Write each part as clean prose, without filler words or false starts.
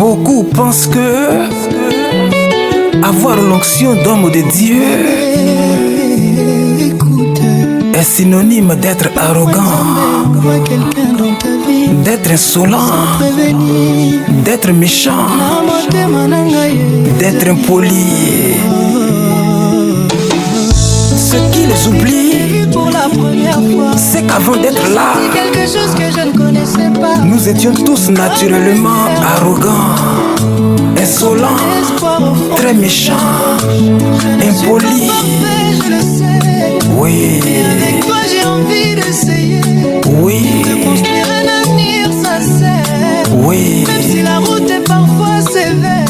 Beaucoup pensent que avoir l'onction d'homme de Dieu est synonyme d'être arrogant, d'être insolent, d'être méchant, d'être impoli. Ce qu'ils oublient, c'est qu'avant d'être là, nous étions tous naturellement arrogants, insolents, très méchants, impolis. Oui, avec toi j'ai envie d'essayer oui, de construire un avenir sincère. oui. Même si la route est parfois sévère,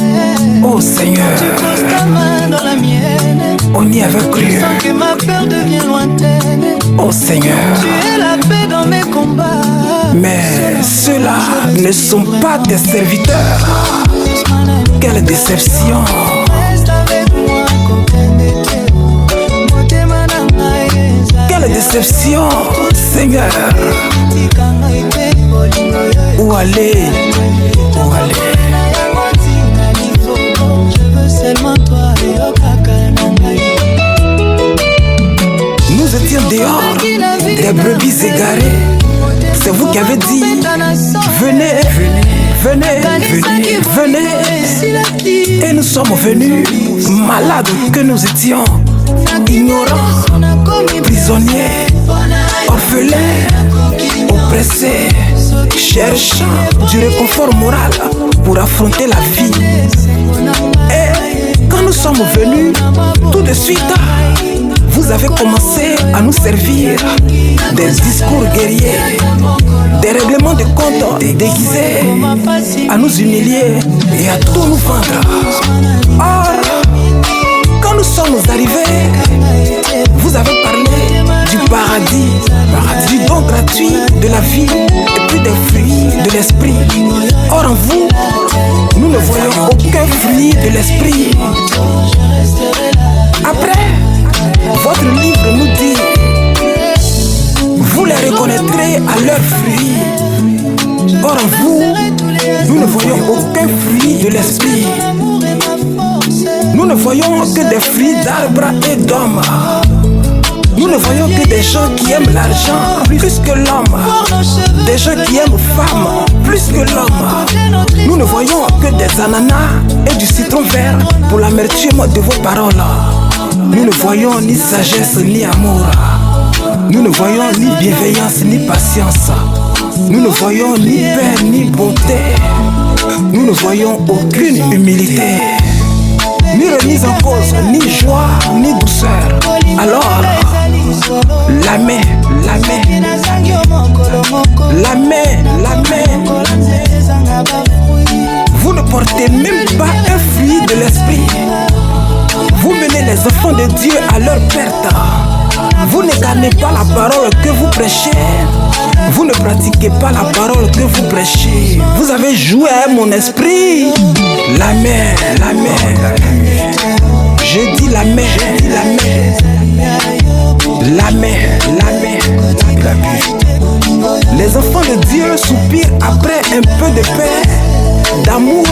Oh Seigneur, tu poses ta main dans la mienne. on y avait cru. Je sens que ma peur devient lointaine. Oh Seigneur, Tu es la paix dans mes combats. mais ceux-là ne sont pas tes serviteurs. Quelle déception! Reste avec moi, Quelle déception, Seigneur! Où aller? Où aller? Je veux seulement toi et Nous étions dehors, des brebis égarées. C'est vous qui avez dit, venez, venez, venez, venez. Et nous sommes venus, malades que nous étions, ignorants, prisonniers, orphelins, oppressés, cherchant du réconfort moral pour affronter la vie. Et quand nous sommes venus, tout de suite, vous avez commencé à nous servir des discours guerriers, des règlements de compte déguisés, à nous humilier et à tout nous vendre. Or, quand nous sommes arrivés, vous avez parlé du paradis, du don gratuit de la vie et puis des fruits de l'esprit. Or en vous, nous ne voyons aucun fruit de l'esprit. Après, votre livre nous dit, vous les reconnaîtrez à leurs fruits. Or en vous, nous ne voyons aucun fruit de l'esprit. Nous ne voyons que des fruits d'arbres et d'hommes. Nous ne voyons que des gens qui aiment l'argent plus que l'homme, des gens qui aiment femmes plus que l'homme. Nous ne voyons que des ananas et du citron vert pour l'amertume de vos paroles. Nous ne voyons ni sagesse ni amour. Nous ne voyons ni bienveillance ni patience. Nous ne voyons ni paix ni bonté. Nous ne voyons aucune humilité, ni remise en cause, ni joie, ni douceur. Alors, la main, la main, la main, la main. Vous ne portez même pas un fruit de l'esprit. Vous menez les enfants de Dieu à leur perte. Vous ne gagnez pas la parole que vous prêchez. Vous ne pratiquez pas la parole que vous prêchez. Vous avez joué à mon esprit. La main, la main. Je dis la main, la main. La main, la main. Les enfants de Dieu soupirent après un peu de paix, d'amour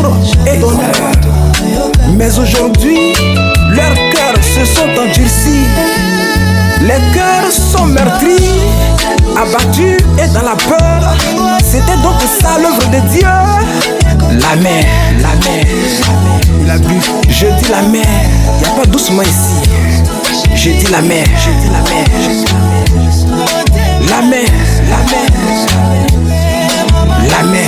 et d'honneur. Mais aujourd'hui, leurs cœurs se sont endurcis. Les cœurs sont meurtris, abattus et dans la peur. C'était donc ça l'œuvre de Dieu. La main, la main, la bulle. Je dis la main, il n'y a pas doucement ici. Je dis la main, je dis la main. La main, la main, la main.